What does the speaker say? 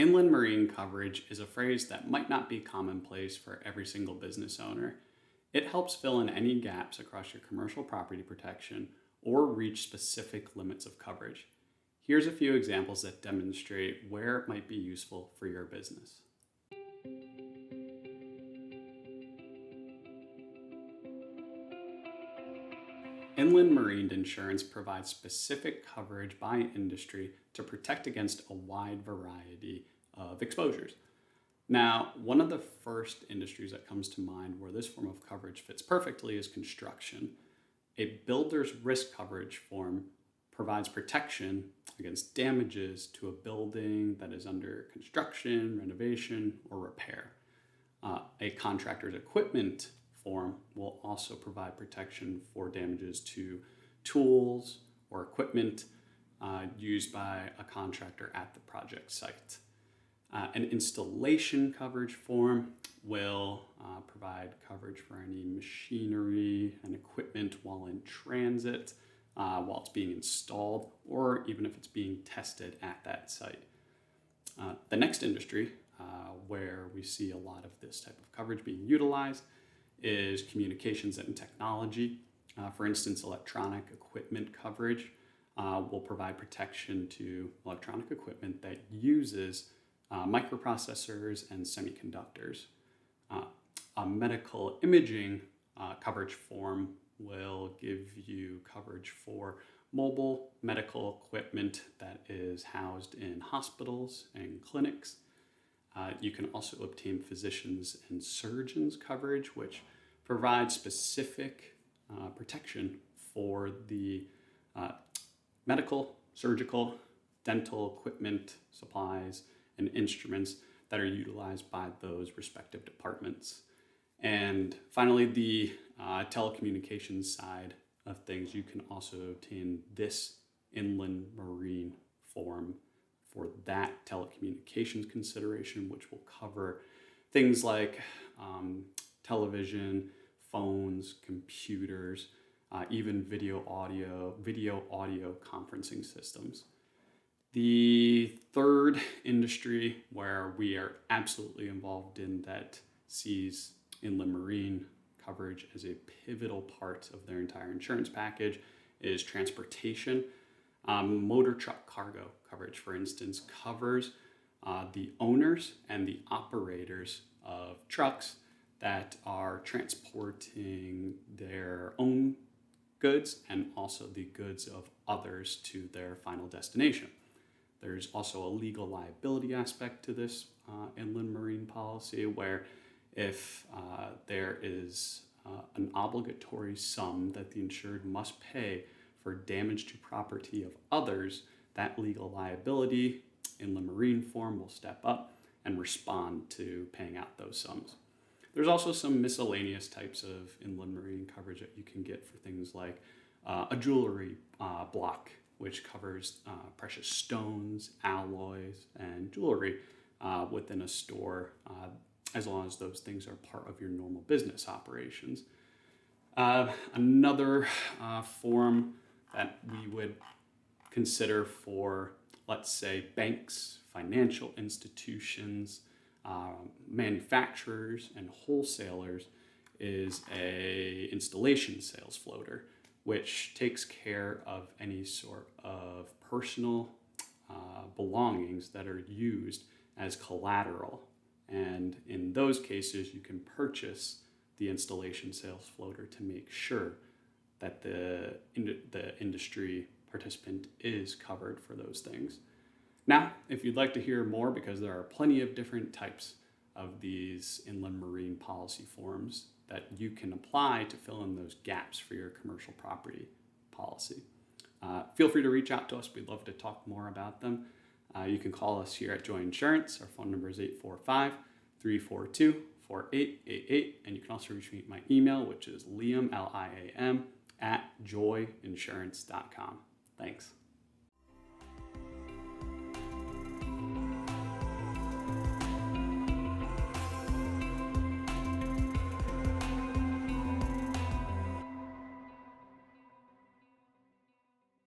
Inland marine coverage is a phrase that might not be commonplace for every single business owner. It helps fill in any gaps across your commercial property protection or reach specific limits of coverage. Here's a few examples that demonstrate where it might be useful for your business. Inland marine insurance provides specific coverage by industry to protect against a wide variety of exposures. Now, one of the first industries that comes to mind where this form of coverage fits perfectly is construction. A builder's risk coverage form provides protection against damages to a building that is under construction, renovation, or repair. A contractor's equipment form will also provide protection for damages to tools or equipment used by a contractor at the project site. An installation coverage form will provide coverage for any machinery and equipment while in transit, while it's being installed, or even if it's being tested at that site. The next industry where we see a lot of this type of coverage being utilized is communications and technology. For instance, electronic equipment coverage will provide protection to electronic equipment that uses microprocessors and semiconductors. A medical imaging coverage form will give you coverage for mobile medical equipment that is housed in hospitals and clinics. You can also obtain physicians and surgeons coverage, which provides specific protection for the medical, surgical, dental equipment, supplies, and instruments that are utilized by those respective departments. And finally, the telecommunications side of things, you can also obtain this inland marine form for that telecommunications consideration, which will cover things like television, phones, computers, even video audio conferencing systems. The third industry where we are absolutely involved in that sees inland marine coverage as a pivotal part of their entire insurance package is transportation. Motor truck cargo coverage, for instance, covers the owners and the operators of trucks that are transporting their own goods and also the goods of others to their final destination. There's also a legal liability aspect to this inland marine policy where if there is an obligatory sum that the insured must pay for damage to property of others, that legal liability inland marine form will step up and respond to paying out those sums. There's also some miscellaneous types of inland marine coverage that you can get for things like a jewelry block, which covers precious stones, alloys, and jewelry within a store, as long as those things are part of your normal business operations. Another form that we would consider for, let's say, banks, financial institutions, manufacturers, and wholesalers is a installation sales floater, which takes care of any sort of personal belongings that are used as collateral. And in those cases, you can purchase the installation sales floater to make sure that the industry participant is covered for those things. Now, if you'd like to hear more, because there are plenty of different types of these inland marine policy forms that you can apply to fill in those gaps for your commercial property policy, feel free to reach out to us. We'd love to talk more about them. You can call us here at Joy Insurance. Our phone number is 845-342-4888. And you can also reach me at my email, which is liam, Liam, @joyinsurance.com. Thanks.